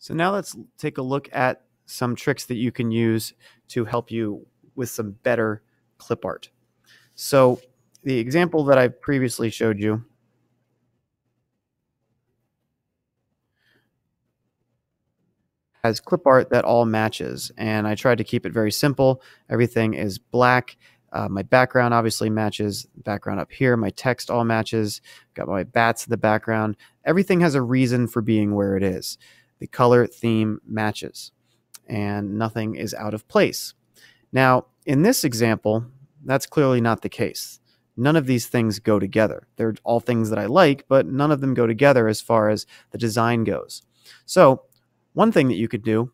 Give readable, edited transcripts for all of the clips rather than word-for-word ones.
So now let's take a look at some tricks that you can use to help you with some better clip art. So the example that I previously showed you has clip art that all matches, and I tried to keep it very simple. Everything is black. My background obviously matches. Background up here, my text all matches. Got my bats in the background. Everything has a reason for being where it is. The color theme matches, and nothing is out of place. Now, in this example, that's clearly not the case. None of these things go together. They're all things that I like, but none of them go together as far as the design goes. So one thing that you could do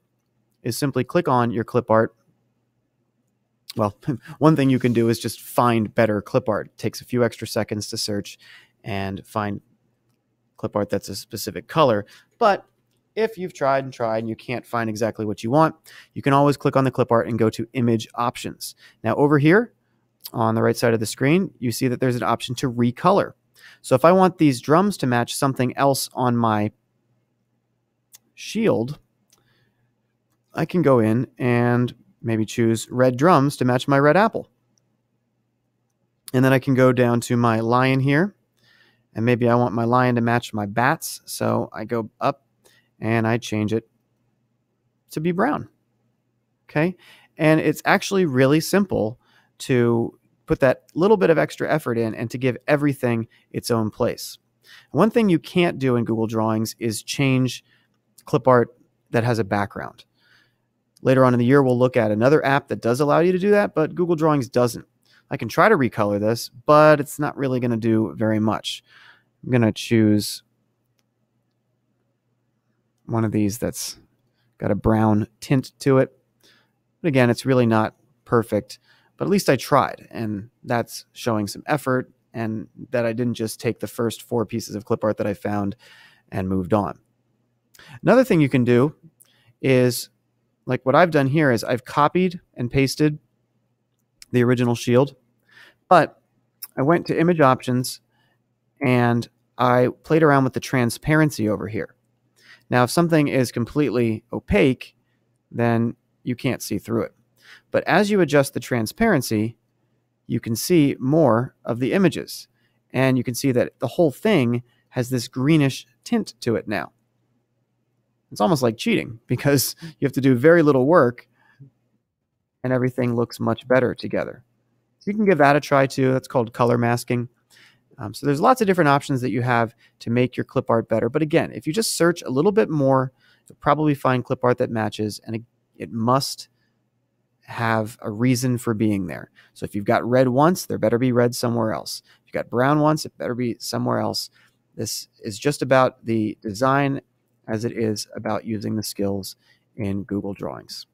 is simply click on your clip art. Well, one thing you can do is just find better clip art. It takes a few extra seconds to search and find clip art that's a specific color. But if you've tried and you can't find exactly what you want, you can always click on the clip art and go to image options. Now over here on the right side of the screen, you see that there's an option to recolor. So if I want these drums to match something else on my shield, I can go in and maybe choose red drums to match my red apple. And then I can go down to my lion here, and maybe I want my lion to match my bats. So I go up and I change it to be brown. Okay. And it's actually really simple to put that little bit of extra effort in and to give everything its own place. One thing you can't do in Google Drawings is change clip art that has a background. Later on in the year, we'll look at another app that does allow you to do that, but Google Drawings doesn't. I can try to recolor this, but it's not really going to do very much. I'm going to choose one of these that's got a brown tint to it. But again, it's really not perfect, but at least I tried, and that's showing some effort and that I didn't just take the first 4 pieces of clip art that I found and moved on. Another thing you can do is, like what I've done here, is I've copied and pasted the original shield, but I went to image options and I played around with the transparency over here. Now, if something is completely opaque, then you can't see through it. But as you adjust the transparency, you can see more of the images. And you can see that the whole thing has this greenish tint to it now. It's almost like cheating because you have to do very little work and everything looks much better together. So you can give that a try too. That's called color masking. So there's lots of different options that you have to make your clip art better. But again, if you just search a little bit more, you'll probably find clip art that matches, and it must have a reason for being there. So if you've got red once, there better be red somewhere else. If you've got brown once, it better be somewhere else. This is just about the design as it is about using the skills in Google Drawings.